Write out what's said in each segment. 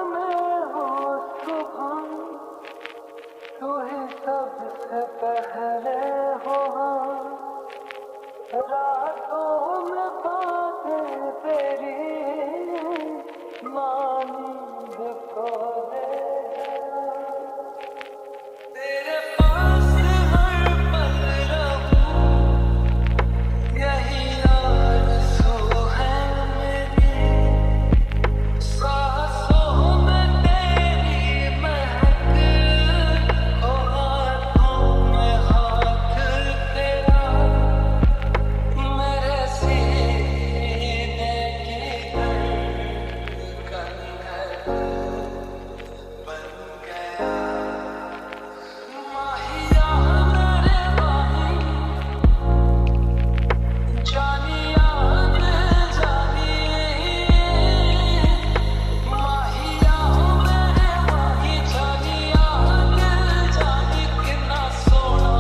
में हो सुबह, तू ही सबसे पहले हो। रातों में बातें तेरी मानींद खोले। तेरे पास हर पल रहूं, यही आरज़ू है मेरी। सांसों में तेरी महक हो, हाथों में हाथ तेरा। मेरे सीने की धड़कन बन गया। माहिया मेरे माही, जानिया दिल जानिए। माहिया मेरे माही, जानिया दिल जानी। कितना सोना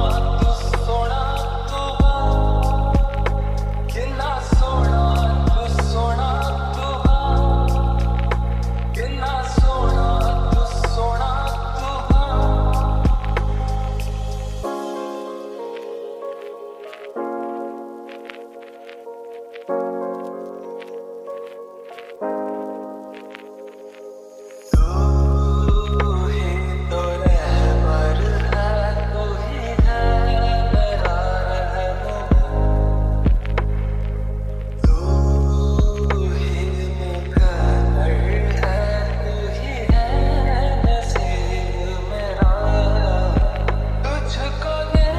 तू कितना सोना तू कितना सोना तू। तू ही तो रहबर है, तू ही है मेरा रहनुमा। तू ही मुकद्दर है, तू ही है नसीब मेरा। तुझको देखे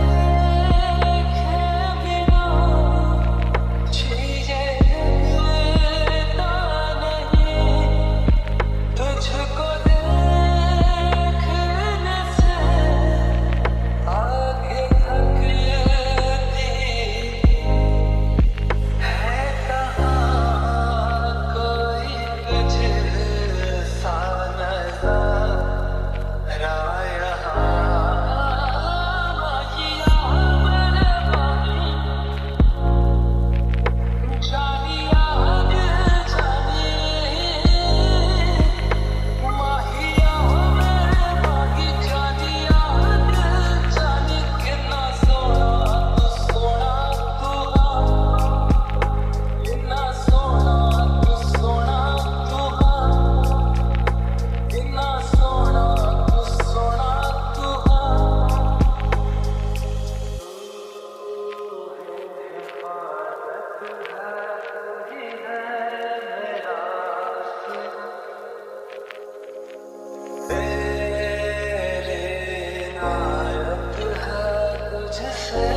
बिना जिए मिलता नहीं। तुझको देखने से आगे थकती है कहाँ कोई तुझसा नज़ारा यहाँ। माहिया मेरे माही, जानिया दिल जानिए। माहिया मेरे माही, जानिया दिल जानी। कितना सोना तू कितना सोना तू कितना सोना तू। तेरे नायक है, तुझसे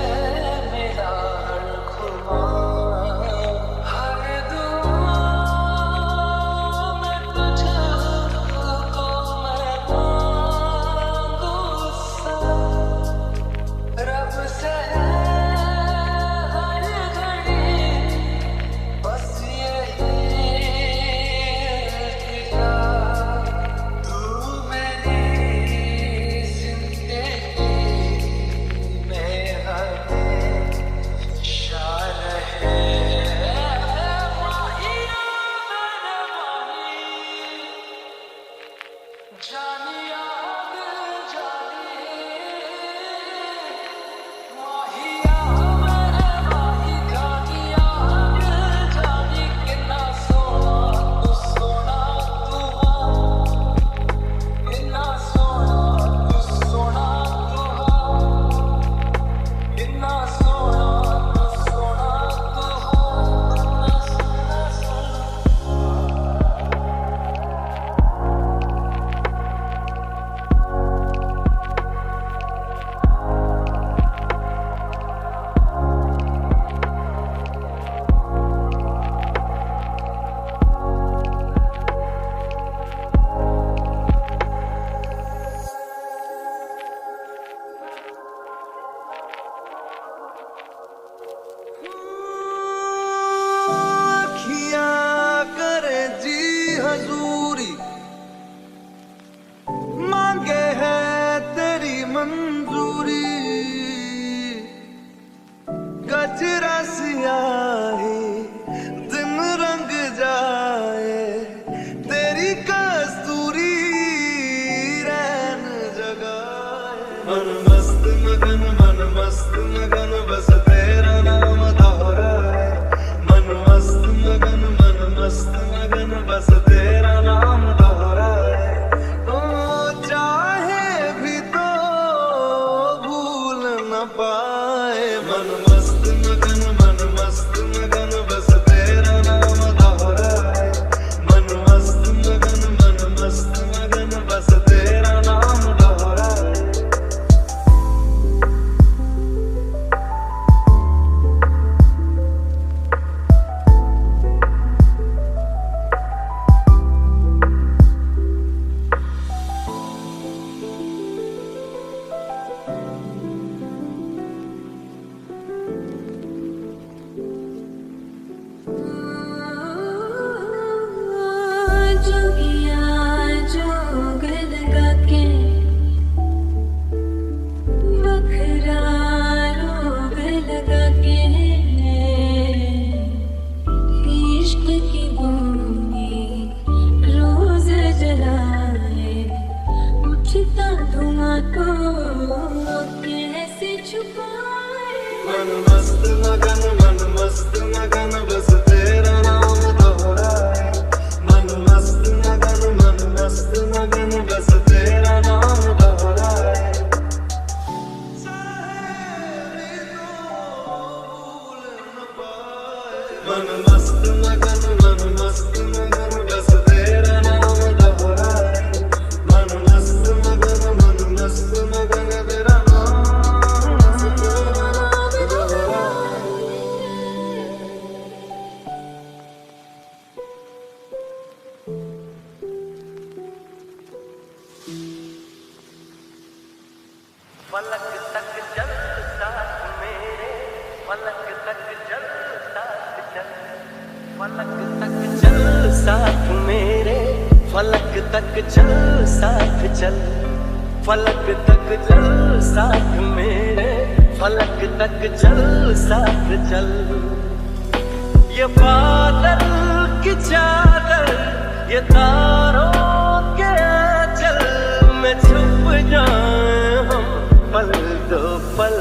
मिला हर खुमार। हर दुआ में तुझको मैं मांगू सब। रब से हर घड़ी बस यही इल्तिजा। तू मेरी ज़िंदगी में हमेशा रहे। माहिया मेरे माही, जानिया दिल जानिए। माहिया मेरे माही, जानिया दिल जानी। कितना सोना तू कितना सोना तू कितना सोना अखियाँ करे जी हजूरी, मांगे है तेरी मंजूरी। गजरा सियाही दिन रंग जाए, तेरी कस्तूरी मगन बस तेरा नाम दोहराए। ओ चाहे भी तो भूल न पाए। मन मस्त मगन बस तेरा नाम दोहराए। मन मस्त मगन बस तेरा नाम दोहराए। जोगिया जोगल गाके बखरा रोग लगा के इश्क की बूंदी रोज जलाए। उठता धुआं को कैसे छुपाए। मन मस्त मगन बस तेरा नाम दोहराए। मन मस्त मगन बस तेरा नाम दोहराए। मन मस्त मगन बस तेरा नाम दोहराए। मन मस्त मगन तेरा नाम दोहराए। फलक तक चल साथ मेरे, फलक तक चल साथ चल, फलक तक चल साथ मेरे, फलक तक चल साथ चल, फलक तक चल साथ मेरे, फलक तक चल साथ चल। ये बादल की चादर, ये तारों के आंचल में छुप जाए हम पल दो पल।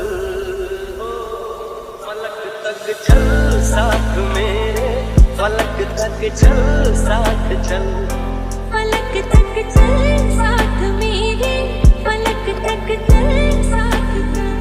फलक तक चल साथ मेरे, फलक तक चल साथ चल, फलक तक चल साथ मेरे, फलक तक चल साथ चल।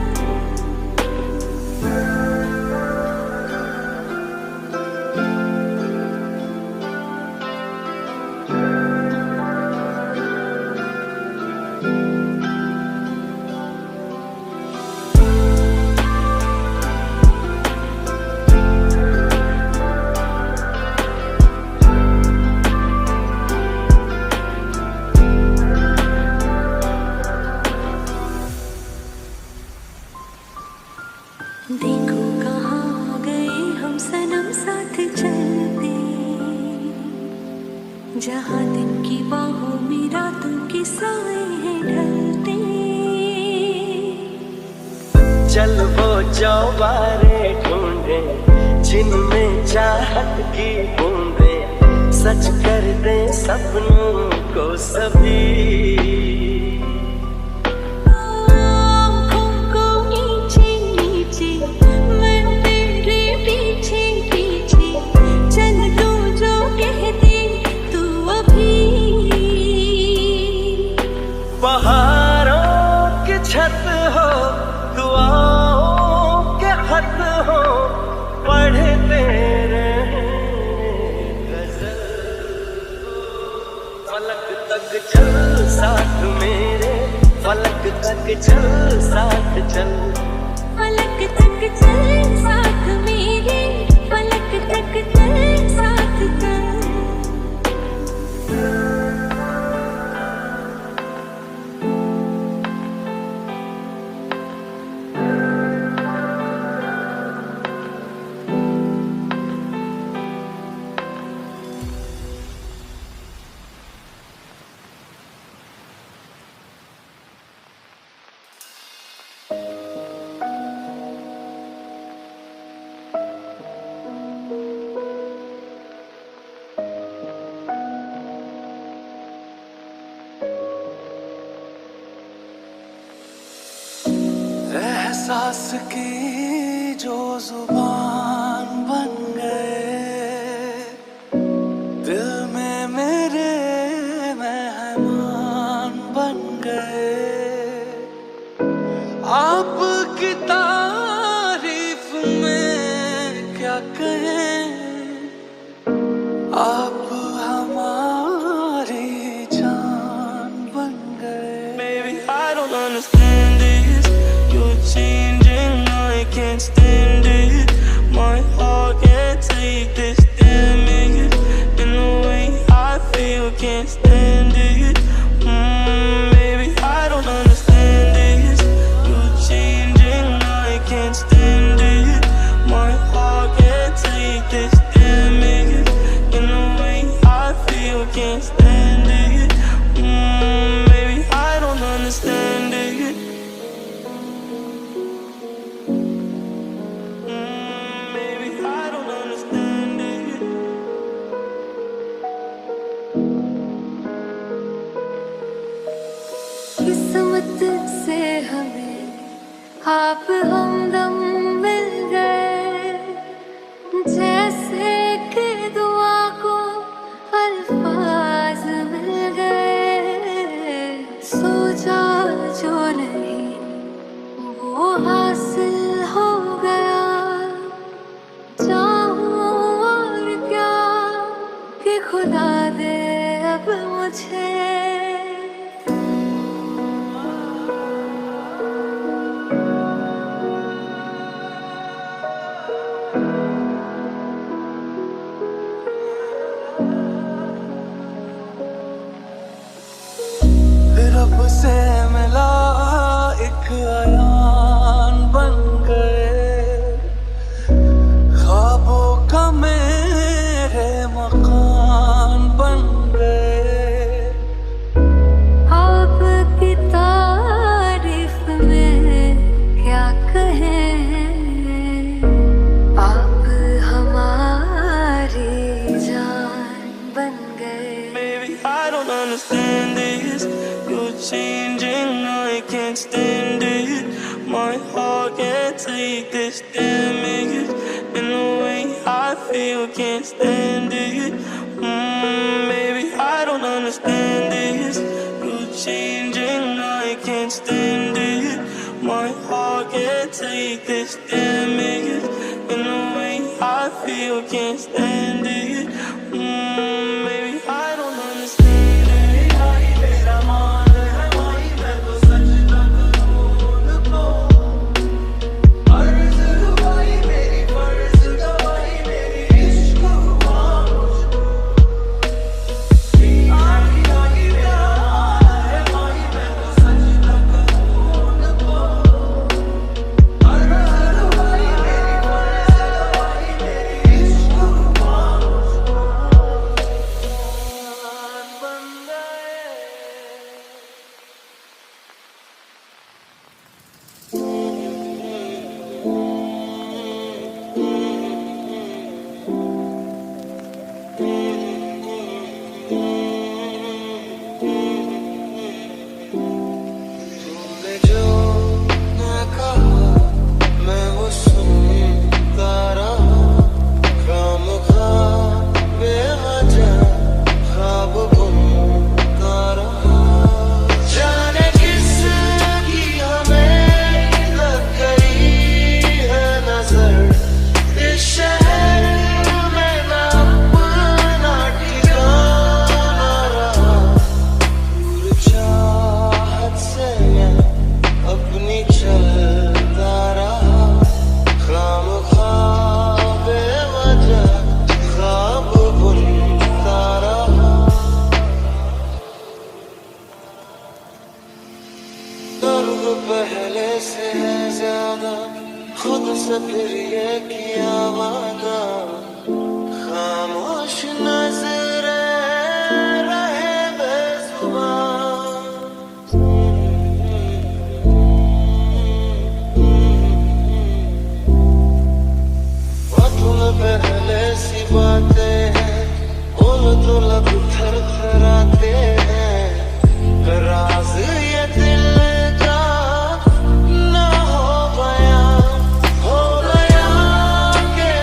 देखो कहाँ गए हम सनम साथ चलते, जहाँ दिन की बाहों में रातों के साए हैं ढलते। चल वो चौबारे ढूंढे जिनमें चाहत की बूंदे, सच कर दे सपनों को सभी। पहाड़ों की छत हो, दुआओं के खत हो, पढ़ते रहे गजल। फलक तक चल साथ मेरे, फलक तक चल साथ चल, फलक तक चल साथ मेरे, फलक तक चल साथ चल। एहसास की जो जुबान बन गए, दिल आपकी तारीफ में क्या कहें, आप हमारी जान बन गए। Baby, I don't understand this. You're changing, I can't stand it. My heart can't take this damage. In the way I feel, can't stand it. Baby, I don't understand this. You're changing, I can't stand it. My heart can't take this damage. In the way I feel, can't stand it. Baby, I don't understand it. Baby, I don't understand it. किस्मत से हमें आप हमदम मिल गए, जैसे कि दुआ को अल्फाज मिल गए। सोचा जो नहीं वो हासिल हो गया, चाहूं और क्या कि खुदा दे अब मुझे। रब से मिला एक अयान बन गए, ख्वाबों का मेरे मकान बन गए। आपकी तारीफ में क्या कहें, आप हमारी जान बन गए। Baby, I don't understand this. You're changing, I can't stand it. My heart can't take this damage. In the way I feel, can't stand it. Baby, I don't understand this. You're changing, I can't stand it. My heart can't take this damage. In the way I feel, can't stand it. Baby, I don't understand it. तेरा मान है माही, मैं तो सजदा करूं उनको। अर्ज़ हुई मेरी, फर्ज़ गवाही मेरी, इश्क हुआ मुझको। तेरा मान है माही, मैं तो सजदा करूं उनको। अर्ज़ हुई मेरी, फर्ज़ गवाही मेरी, इश्क हुआ मुझको। बन गए। तुमने जो ना कहा मैं वो सुनता रहा, खामखा बेवजह ख्वाब बुनता रहा। जाने किसकी हमें लग गई है नजर, इस शहर में ना अपना ठिकाना रहा। दूर चाहत से मैं अपनी चलता रहा, खामखा बेवजह ख्वाब बुनता रहा। दर्द पहले से है ज्यादा, खुद से फिर ये किया वादा। खामोश नजरें रहे बेजुबान। बातों में पहले सी बातें हैं, उन तो लब थरथराते हैं। राज ये दिल का ना हो गया के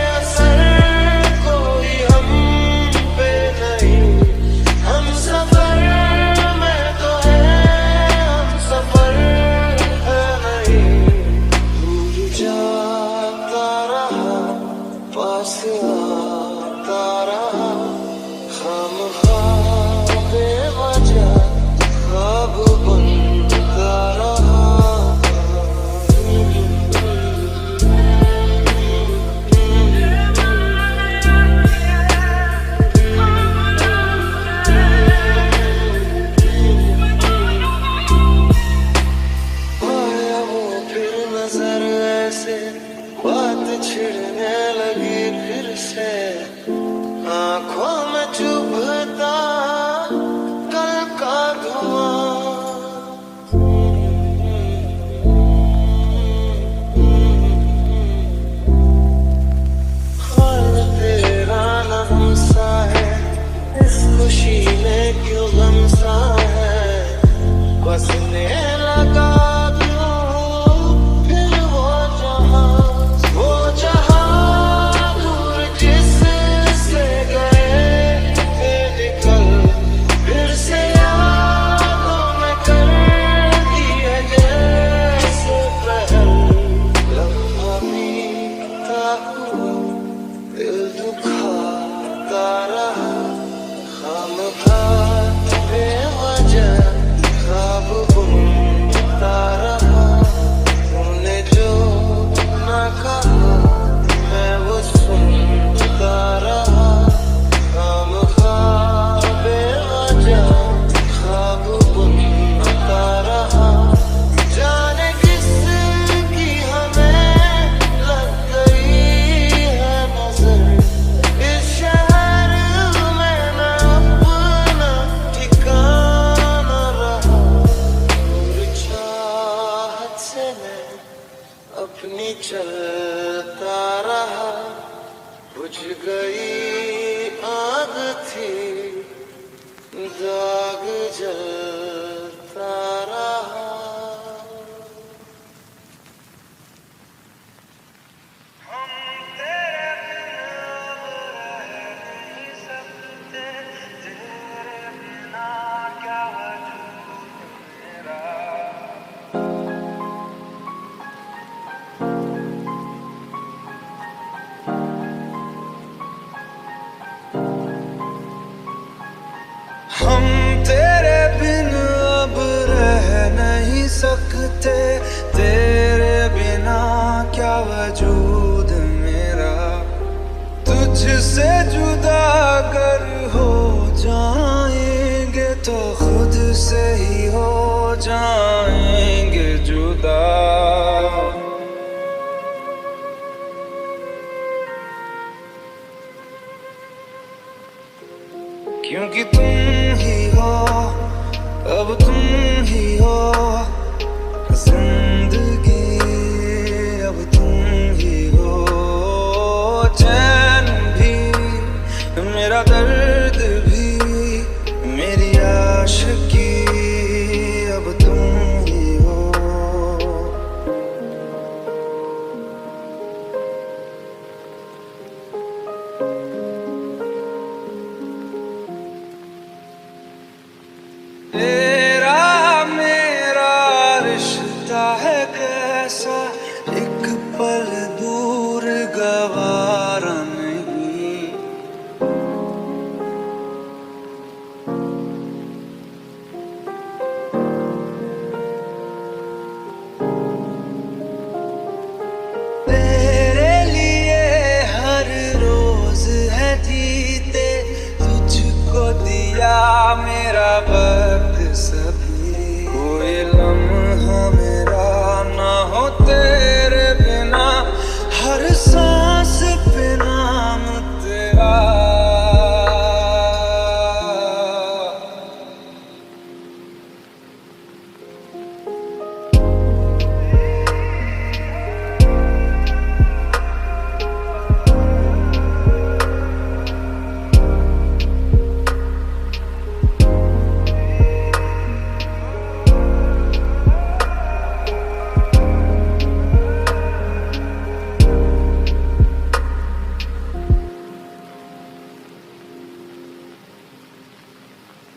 खुशी में क्यों गम सा है, बसने लगा फिर वो जहां दूर जिससे गए, फिर निकल फिर से यादों में कर दिए जैसे पहल। लम्हा बीतता हुआ दिल दुखाता रहा, खामखा बेवजह ख्वाब बुनता रहा। तूने जो ना कहा मैं वो सुनता रहा, खामखा बेवजह ख्वाब बुनता रहा। जाने किसकी हमें लग गई है नजर, इस शहर में ना अपना ठिकाना रहा। दूर चाहत से मैं अपनी चलता रहा, बुझ गई आग थी दाग जलता रहा। हम तेरे बिन अब रह नहीं सकते, तेरे बिना क्या वजूद मेरा। तुझसे जुदा अगर हो जाएंगे तो खुद से ही हो जाएंगे जुदा। क्योंकि तुम ही हो, अब तुम ही हो जिंदगी, अब तुम ही हो। चैन भी मेरा दर्द भी मेरी आशिकी, अब तुम ही हो। तेरा मेरा रिश्ता है कैसा, एक पल दूर गवारा नहीं। तेरे लिए हर रोज है जीते, तुझको दिया मेरा वक्त सभी। कोई लम्हा मेरा ना हो तेरे बिना, हर सांस पे नाम तेरा।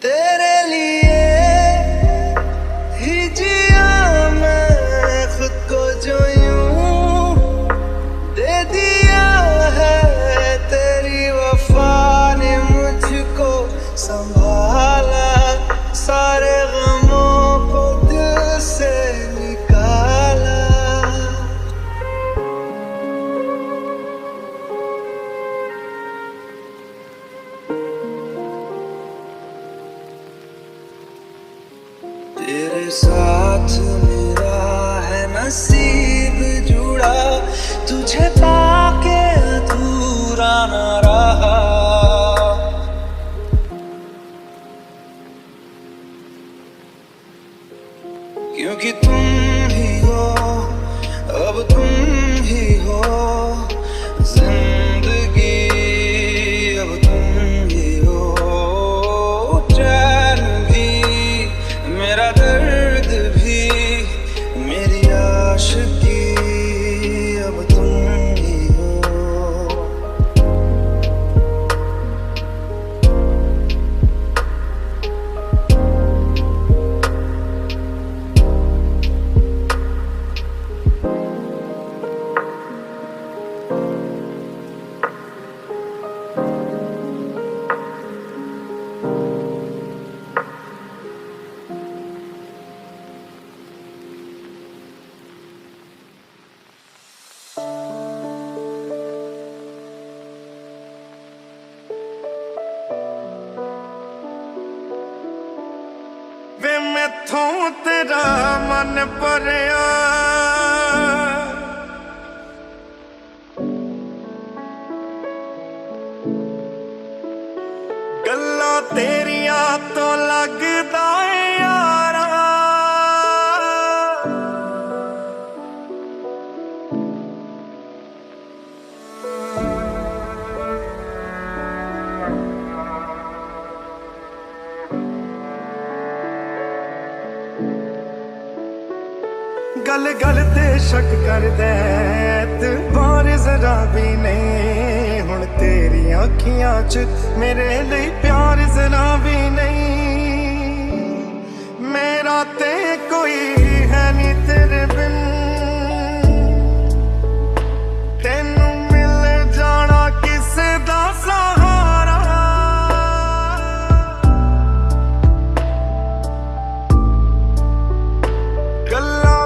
तेरे लिए ही जिया मैं खुद को, जो यूं दे दिया है तेरी वफा ने मुझको संभाला। सारे गमों को दिल से निकाला। तेरे साथ मेरा है नसीब जुड़ा, तुझे पाके अधूरा न रहा। क्योंकि तुम ही हो, अब तुम ही हो जिंदगी, अब तुम ही हो। जिथों तेरा मन भरिया गल्लां तेरियां तो लगदा है यारा गल गल ते शक कर दे बार जरा भी नहीं हुण तेरी अखियां च मेरे लिए प्यार जरा भी नहीं मेरा ते कोई है नहीं तेरे बिन तेनू मिल जाना किसे दा सहारा गल्लां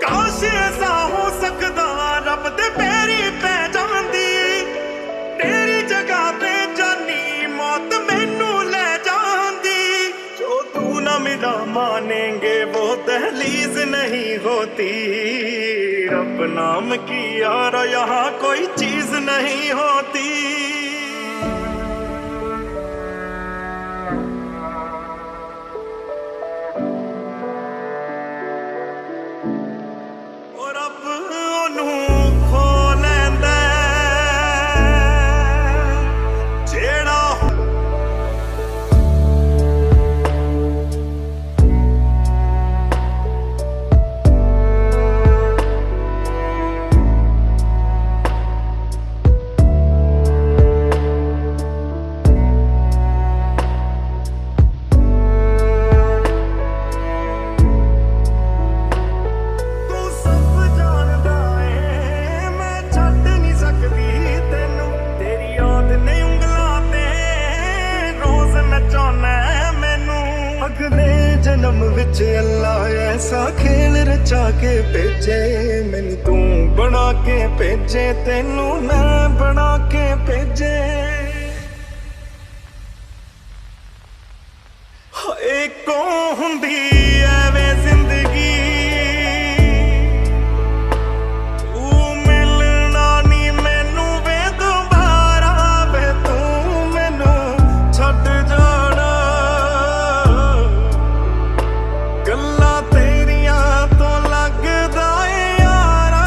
काश ऐसा हो सकदा रब दे पैरी पै जांदी तेरी जगह पे जानी मौत मैनू ले जांदी जो तू ना मेरा मानेंगे वो दहलीज नहीं होती रब नाम की यार यहाँ कोई चीज नहीं होती जन्म विच अल्लाह ऐसा खेल रचा के भेजे मैनू तू बना के भेजे तेनू मैं बना के भेजे एको हुंदी ऐवे जिंदगी तू मिलना नी मैनू वे दोबारा वे तू मैनू छड्ड जाना गल्लां तेरियां तो लगदा है यारा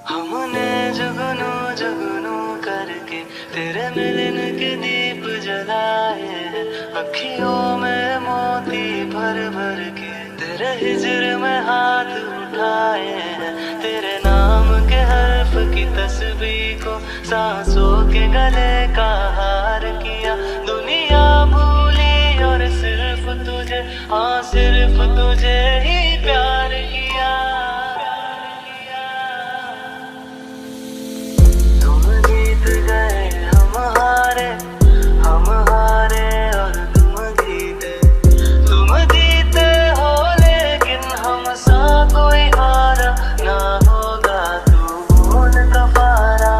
हमने जुगनू जुगनू करके तेरे मिलन के दीप जलाए हैं अखियों में मोती भर भर के तेरे हिजर में हाथ उठाए हैं तेरे नाम के हर्फ की तस्बीह को सांसों के गले का हार किया दुनिया भूली और सिर्फ तुझे हाँ सिर्फ तुझे ही प्यार किया हम हारे और तुम जीते हो लेकिन हमसा कोई हारा ना होगा तू बोल कफारा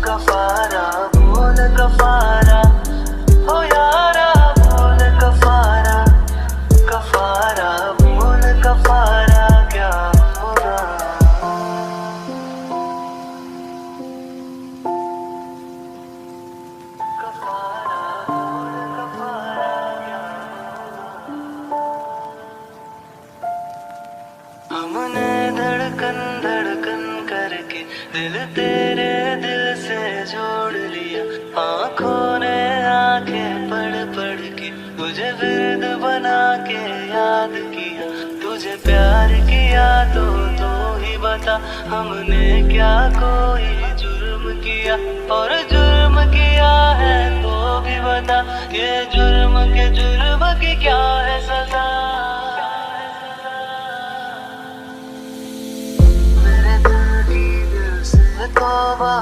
कफारा बोल कफारा हो यारा बोल कफारा कफारा दिल तेरे दिल से जोड़ लिया, आँखों ने आंखें पढ़ पढ़ के तुझे विर्द बना के याद किया। तुझे प्यार किया तो ही बता, हमने क्या कोई जुर्म किया, और जुर्म किया है तो भी बता, ये जुर्म की क्या है सजा। मेरे दिल की दिल से तौबा